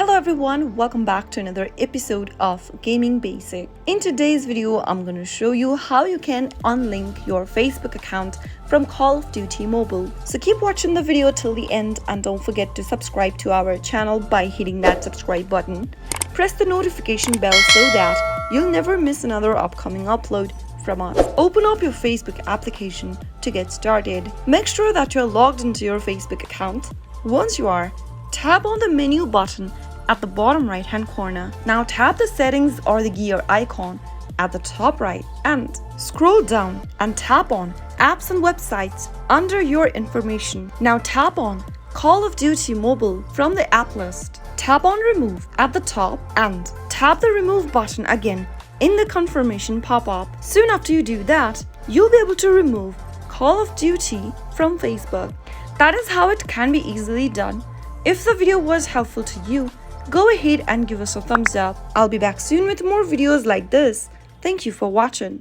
Hello everyone, welcome back to another episode of Gaming Basic. In today's video, I'm going to show you how you can unlink your Facebook account from Call of Duty Mobile. So keep watching the video till the end and don't forget to subscribe to our channel by hitting that subscribe button. Press the notification bell so that you'll never miss another upcoming upload from us. Open up your Facebook application to get started. Make sure that you're logged into your Facebook account. Once you are, tap on the menu button at the bottom right hand corner. Now tap the settings or the gear icon at the top right and scroll down and tap on apps and websites under your information. Now tap on Call of Duty Mobile from the app list. Tap on remove at the top and tap the remove button again in the confirmation pop-up. Soon after you do that, you'll be able to remove Call of Duty from Facebook. That is how it can be easily done. If the video was helpful to you, go ahead and give us a thumbs up. I'll be back soon with more videos like this. Thank you for watching.